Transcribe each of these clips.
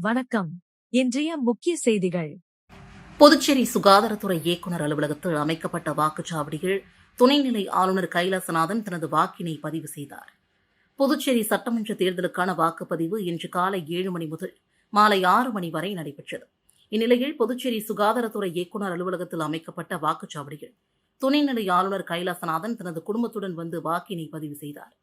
வணக்கம். இன்றைய முக்கிய செய்திகள். புதுச்சேரி சுகாதாரத்துறை இயக்குநர் அலுவலகத்தில் அமைக்கப்பட்ட வாக்குச்சாவடியில் துணைநிலை ஆளுநர் கைலாசநாதன் தனது வாக்கினை பதிவு செய்தார். புதுச்சேரி சட்டமன்ற தேர்தலுக்கான வாக்குப்பதிவு இன்று காலை 7 மணி முதல் மாலை 6 மணி வரை நடைபெற்றது. இந்நிலையில் புதுச்சேரி சுகாதாரத்துறை இயக்குநர் அலுவலகத்தில் அமைக்கப்பட்ட வாக்குச்சாவடியில் துணைநிலை ஆளுநர் கைலாசநாதன் தனது குடும்பத்துடன் வந்து வாக்கினை பதிவு செய்தார்.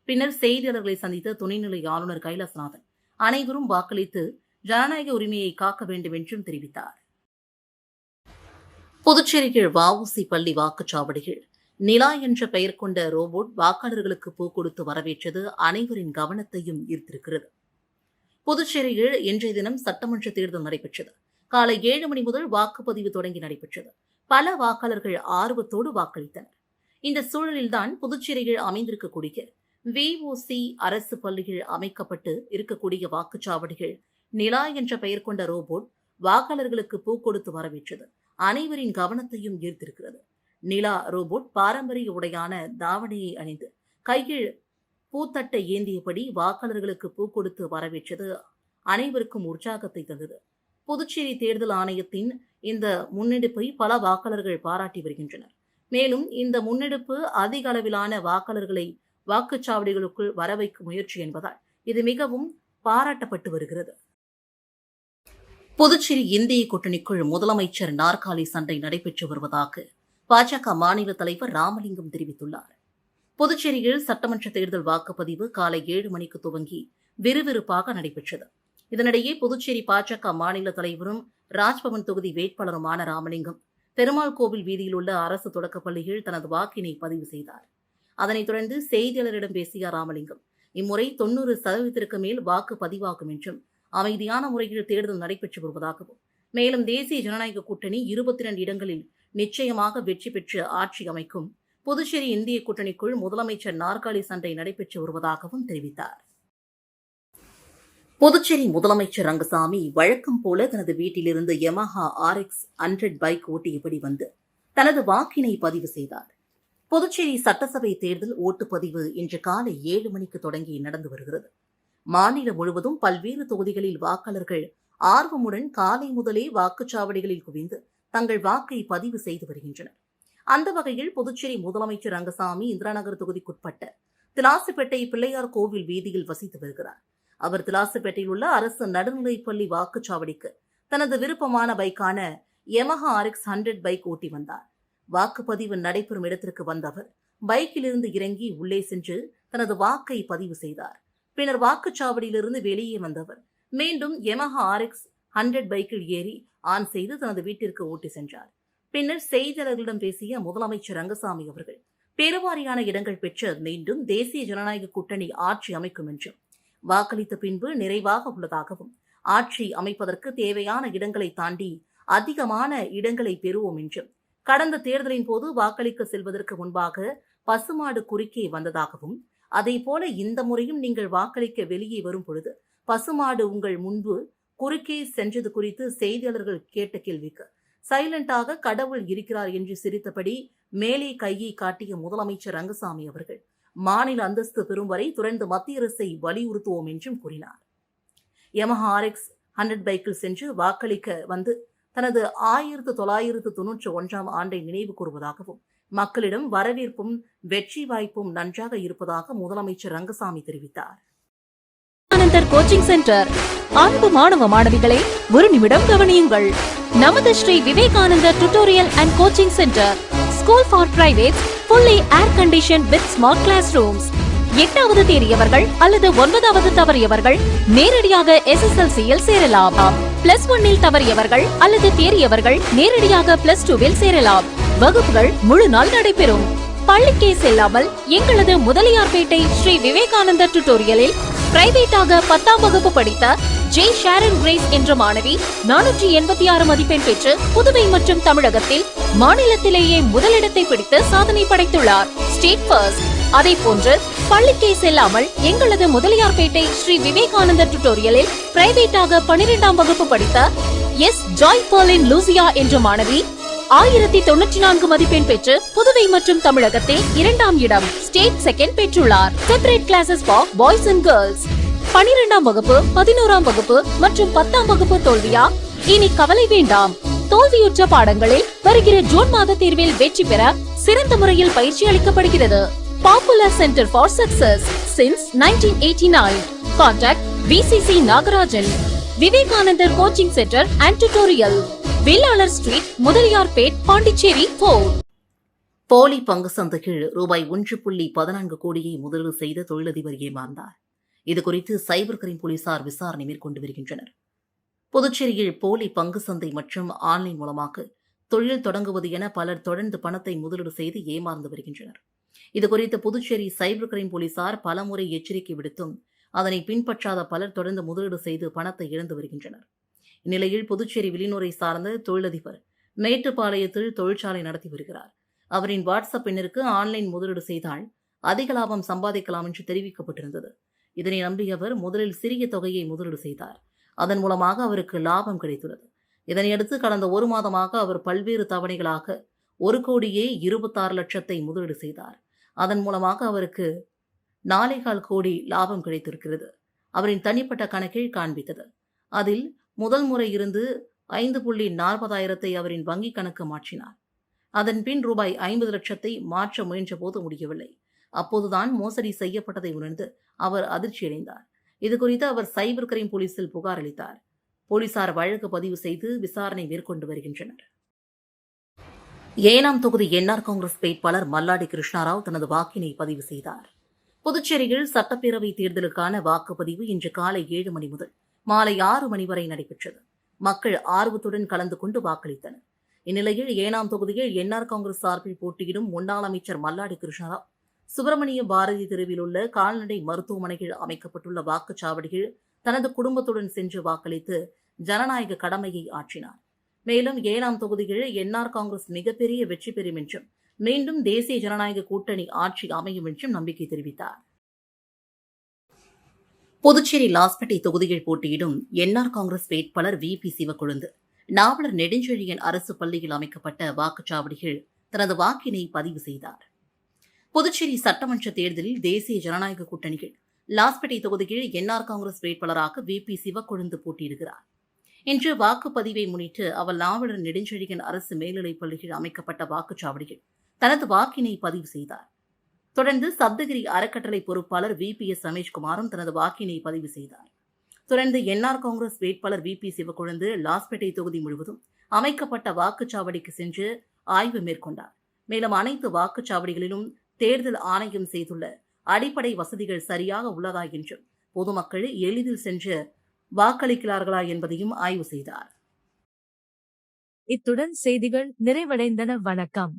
பின்னர் செய்தியாளர்களை சந்தித்த துணைநிலை ஆளுநர் கைலாசநாதன் அனைவரும் வாக்களித்து ஜனநாயக உரிமையை காக்க வேண்டும் என்றும் தெரிவித்தார். புதுச்சேரியில் வஉசி பள்ளி வாக்குச்சாவடியில் நிலா என்ற பெயர் கொண்ட ரோபோட் வாக்காளர்களுக்கு பூ கொடுத்து வரவேற்றது அனைவரின் கவனத்தையும் ஈர்த்திருக்கிறது. புதுச்சேரியில் இன்றைய தினம் சட்டமன்ற தேர்தல் நடைபெற்றது. காலை 7 மணி முதல் வாக்குப்பதிவு தொடங்கி நடைபெற்றது. பல வாக்காளர்கள் ஆர்வத்தோடு வாக்களித்தனர். இந்த சூழலில்தான் புதுச்சேரியில் அமைந்திருக்கக்கூடிய வஉசி அரசு பள்ளியில் அமைக்கப்பட்டு இருக்கக்கூடிய வாக்குச்சாவடிகள் நிலா என்ற பெயர் கொண்ட ரோபோட் வாக்காளர்களுக்கு பூ கொடுத்து வரவேற்றது அனைவரின் கவனத்தையும் ஈர்த்திருக்கிறது. நிலா ரோபோட் பாரம்பரிய உடையான தாவணியை அணிந்து கையில் பூத்தட்டை ஏந்தியபடி வாக்காளர்களுக்கு பூ கொடுத்து வரவேற்றது அனைவருக்கும் உற்சாகத்தை தந்தது. புதுச்சேரி தேர்தல் ஆணையத்தின் இந்த முன்னெடுப்பை பல வாக்காளர்கள் பாராட்டி வருகின்றனர். மேலும் இந்த முன்னெடுப்பு அதிக அளவிலான வாக்காளர்களை வாக்குச்சாவடிகளுக்குள் வரவைக்கும் முயற்சி என்பதால் இது மிகவும் பாராட்டப்பட்டு வருகிறது. புதுச்சேரி இந்திய கூட்டணிக்குள் முதலமைச்சர் நாற்காலி சண்டை நடைபெற்று வருவதாக பாஜக மாநில தலைவர் ராமலிங்கம் தெரிவித்துள்ளார். புதுச்சேரியில் சட்டமன்ற தேர்தல் வாக்குப்பதிவு காலை 7 மணிக்கு துவங்கி விறுவிறுப்பாக நடைபெற்றது. இதனிடையே புதுச்சேரி பாஜக மாநில தலைவரும் ராஜ்பவன் தொகுதி வேட்பாளருமான ராமலிங்கம் பெருமாள் கோவில் வீதியில் உள்ள அரசு தொடக்கப்பள்ளியில் தனது வாக்கினை பதிவு செய்தார். அதனைத் தொடர்ந்து செய்தியாளரிடம் பேசிய ராமலிங்கம் இம்முறை 90% மேல் வாக்கு பதிவாகும் என்றும் அமைதியான முறையில் தேர்தல் நடைபெற்று வருவதாகவும் மேலும் தேசிய ஜனநாயக கூட்டணி 22 இடங்களில் நிச்சயமாக வெற்றி பெற்று ஆட்சி அமைக்கும், புதுச்சேரி இந்திய கூட்டணிக்குள் முதலமைச்சர் நாற்காலி சண்டை நடைபெற்று வருவதாகவும் தெரிவித்தார். புதுச்சேரி முதலமைச்சர் ரங்கசாமி வழக்கம் போல தனது வீட்டிலிருந்து யமஹா RX 100 பைக் ஓட்டியபடி வந்து தனது வாக்கினை பதிவு செய்தார். புதுச்சேரி சட்டசபை தேர்தல் ஓட்டுப்பதிவு இன்று காலை 7 மணிக்கு தொடங்கி நடந்து வருகிறது. மாநிலம் முழுவதும் பல்வேறு தொகுதிகளில் வாக்காளர்கள் ஆர்வமுடன் காலை முதலே வாக்குச்சாவடிகளில் குவிந்து தங்கள் வாக்கை பதிவு செய்து வருகின்றனர். அந்த வகையில் புதுச்சேரி முதலமைச்சர் ரங்கசாமி இந்திராநகர் தொகுதிக்குட்பட்ட திலாசுப்பேட்டை பிள்ளையார் கோவில் வீதியில் வசித்து வருகிறார். அவர் திலாசுப்பேட்டையில் உள்ள அரசு நடுநிலைப்பள்ளி வாக்குச்சாவடிக்கு தனது விருப்பமான பைக்கான யமஹா RX 100 பைக் ஓட்டி வந்தார். வாக்குப்பதிவு நடைபெறும் இடத்திற்கு வந்த அவர் பைக்கிலிருந்து இறங்கி உள்ளே சென்று தனது வாக்கை பதிவு செய்தார். பின்னர் வாக்குச்சாவடியிலிருந்து வெளியே வந்தவர் மீண்டும் யமஹா RX 100 பைக்கில் ஏறி ஆன் செய்து தனது வீட்டிற்கு ஓட்டி சென்றார். பின்னர் செய்தியாளர்களிடம் பேசிய முதலமைச்சர் ரங்கசாமி அவர்கள் பெருவாரியான இடங்கள் பெற்று மீண்டும் தேசிய ஜனநாயக கூட்டணி ஆட்சி அமைக்கும் என்றும் வாக்களித்த பின்பு நிறைவாக உள்ளதாகவும் ஆட்சி அமைப்பதற்கு தேவையான இடங்களை தாண்டி அதிகமான இடங்களை பெறுவோம் என்றும் கடந்த தேர்தலின் போது வாக்களிக்க செல்வதற்கு முன்பாக பசுமாடு குறுக்கே வந்ததாகவும் அதேபோல இந்த முறையும் நீங்கள் வாக்களிக்க வெளியே வரும் பொழுது பசுமாடு உங்கள் முன்பு குறுக்கே சென்றது குறித்து செய்தியாளர்கள் கேட்ட கேள்விக்கு சைலண்டாக கடவுள் இருக்கிறார் என்று சிரித்தபடி மேலே கையை காட்டிய முதலமைச்சர் ரங்கசாமி அவர்கள் மாநில அந்தஸ்து பெறும் வரை தொடர்ந்து மத்திய அரசை வலியுறுத்துவோம் என்றும் கூறினார். யமஹா RX 100 பைக்கில் சென்று வாக்களிக்க வந்து தனது 1991 ஆண்டை நினைவு கூறுவதாகவும் மக்களிடம் வரவேற்பும் வெற்றி வாய்ப்பும் நன்றாக இருப்பதாக முதலமைச்சர் ரங்கசாமி தெரிவித்தார். Vivekanandar coaching centre. அன்பு மாணவ மாணவிகளை ஒரு நிமிடம் கவனியுங்கள். நமது Sri Vivekanandar tutorial and coaching centre school for privates fully air conditioned with smart classrooms. 8வது தேறியவர்கள் அல்லது 9வது தவறியவர்கள் நேரடியாக SSLC-யில் சேரலாம். +1 தவறியவர்கள் அல்லது தேறியவர்கள் நேரடியாக +2 சேரலாம். வகுப்புகள் முழு நாள் நடைபெறும். பள்ளிக்கே செல்லாமல் எங்களது முதலியார்பேட்டை ஸ்ரீ விவேகானந்தர் டியூட்டோரியலில் பிரைவேட்டாக 10ஆம் வகுப்பு படித்த ஜே ஷாரன் கிரேஸ் என்ற மாணவி 486 மதிப்பெண் பெற்று புதுவை மற்றும் தமிழகத்தில் மாநிலத்திலேயே முதலிடத்தை பிடித்து சாதனை படைத்துள்ளார். State first. அதே போன்று பள்ளிக்கே செல்லாமல் எங்களது முதலியார்பேட்டை ஸ்ரீ விவேகானந்தர் டியூட்டோரியலில் பிரைவேட்டாக 12ஆம் வகுப்பு படித்த எஸ் ஜாய் பர்லின் லூசியா என்ற மாணவி 1094 மதிப்பெண் பெற்று புதுவை மற்றும் தமிழகத்தில் 2ஆம் இடம் ஸ்டேட் செகண்ட் பெற்றுள்ளார். Separate classes for boys and girls. 12ஆம் வகுப்பு 11ஆம் வகுப்பு மற்றும் 10ஆம் வகுப்பு தோல்வியா? இனி கவலை வேண்டாம். தோல்வியுற்ற பாடங்களில் வருகிற ஜூன் மாத தேர்வில் வெற்றி பெற சிறந்த முறையில் பயிற்சி அளிக்கப்படுகிறது. Popular centre for success since 1989. Contact VCC Nagarajan, Vivekanandar coaching centre and tutorial, Vellalar street, Mudaliarpet, Pondicherry 4. போலி பங்கு சந்தையில் ரூபாய் 1.14 கோடியை முதலீடு செய்த தொழிலதிபர் ஏமாந்தார். இதுகுறித்து சைபர் கிரைம் போலீசார் விசாரணை மேற்கொண்டு வருகின்றனர். புதுச்சேரியில் போலி பங்கு சந்தை மற்றும் ஆன்லைன் மூலமாக தொழில் தொடங்குவது என பலர் தொடர்ந்து பணத்தை முதலீடு செய்து ஏமாந்து வருகின்றனர். இதுகுறித்து புதுச்சேரி சைபர் கிரைம் போலீசார் பலமுறை எச்சரிக்கை விடுத்தும் அதனை பின்பற்றாத பலர் தொடர்ந்து முதலீடு செய்து பணத்தை இழந்து வருகின்றனர். இந்நிலையில் புதுச்சேரி வில்லியனூரை சார்ந்த தொழிலதிபர் மேட்டுப்பாளையத்தில் தொழிற்சாலை நடத்தி வருகிறார். அவரின் வாட்ஸ்அப் எண்ணிற்கு ஆன்லைன் முதலீடு செய்தால் அதிக லாபம் சம்பாதிக்கலாம் என்று தெரிவிக்கப்பட்டிருந்தது. இதனை நம்பிய அவர் முதலில் சிறிய தொகையை முதலீடு செய்தார். அதன் மூலமாக அவருக்கு லாபம் கிடைத்துள்ளது. இதனையடுத்து கடந்த ஒரு மாதமாக அவர் பல்வேறு தவணைகளாக 1,26,00,000 முதலீடு செய்தார். அதன் மூலமாக அவருக்கு 4.25 கோடி லாபம் கிடைத்திருக்கிறது. அவரின் தனிப்பட்ட கணக்கில் காண்பித்தது. அதில் முதல் முறை இருந்து 5,40,000 அவரின் வங்கிக் கணக்கு மாற்றினார். அதன் பின் ரூபாய் 50 லட்சத்தை மாற்ற முயன்ற போது முடியவில்லை. அப்போதுதான் மோசடி செய்யப்பட்டதை உணர்ந்து அவர் அதிர்ச்சியடைந்தார். இதுகுறித்து அவர் சைபர் கிரைம் போலீசில் புகார் அளித்தார். போலீசார் வழக்கு பதிவு செய்து விசாரணை மேற்கொண்டு வருகின்றனர். ஏனாம் தொகுதி என்ஆர் காங்கிரஸ் வேட்பாளர் மல்லாடி கிருஷ்ணாராவ் தனது வாக்கினை பதிவு செய்தார். புதுச்சேரியில் சட்டப்பேரவை தேர்தலுக்கான வாக்குப்பதிவு இன்று காலை 7 மணி முதல் மாலை 6 மணி வரை நடைபெற்றது. மக்கள் ஆர்வத்துடன் கலந்து கொண்டு வாக்களித்தனர். இந்நிலையில் ஏனாம் தொகுதியில் என்ஆர் காங்கிரஸ் சார்பில் போட்டியிடும் முன்னாள் அமைச்சர் மல்லாடி கிருஷ்ணாராவ் சுப்பிரமணிய பாரதி தெருவில் உள்ள கால்நடை மருத்துவமனையில் அமைக்கப்பட்டுள்ள வாக்குச்சாவடியில் தனது குடும்பத்துடன் சென்று வாக்களித்து ஜனநாயக கடமையை ஆற்றினார். மேலும் ஏனாம் தொகுதியில் என்ஆர் காங்கிரஸ் மிகப்பெரிய வெற்றி பெறும் என்றும் மீண்டும் தேசிய ஜனநாயக கூட்டணி ஆட்சி அமையும் என்றும் நம்பிக்கை தெரிவித்தார். புதுச்சேரி லாஸ்பேட்டை தொகுதியில் போட்டியிடும் என்ஆர் காங்கிரஸ் வேட்பாளர் VP சிவக்கொழுந்து நாவலர் நெடுஞ்செழியன் அரசு பள்ளியில் அமைக்கப்பட்ட வாக்குச்சாவடியில் தனது வாக்கினை பதிவு செய்தார். புதுச்சேரி சட்டமன்ற தேர்தலில் தேசிய ஜனநாயக கூட்டணியில் லாஸ்பேட்டை தொகுதியில் என்ஆர் காங்கிரஸ் வேட்பாளராக VP சிவக்கொழுந்து போட்டியிடுகிறார். இன்று வாக்குப்பதிவை முன்னிட்டு அவர் நாவலர் நெடுஞ்செழியன் அரசு மேல்நிலைப் பள்ளியில் அமைக்கப்பட்ட வாக்குச்சாவடியில் தனது வாக்கினை பதிவு செய்தார். தொடர்ந்து சப்தகிரி அறக்கட்டளை பொறுப்பாளர் VPS ரமேஷ்குமாரும் தனது வாக்கினை பதிவு செய்தார். தொடர்ந்து என்ஆர் காங்கிரஸ் வேட்பாளர் VP சிவக்கொழுந்து லாஸ்பேட்டை தொகுதி முழுவதும் அமைக்கப்பட்ட வாக்குச்சாவடிக்கு சென்று ஆய்வு மேற்கொண்டார். மேலும் அனைத்து வாக்குச்சாவடிகளிலும் தேர்தல் ஆணையம் செய்துள்ள அடிப்படை வசதிகள் சரியாக உள்ளதா என்றும் பொதுமக்கள் எளிதில் சென்று வாக்களிக்கிறார்களா என்பதையும் ஆய்வு செய்தார். இத்துடன் செய்திகள் நிறைவடைந்தன. வணக்கம்.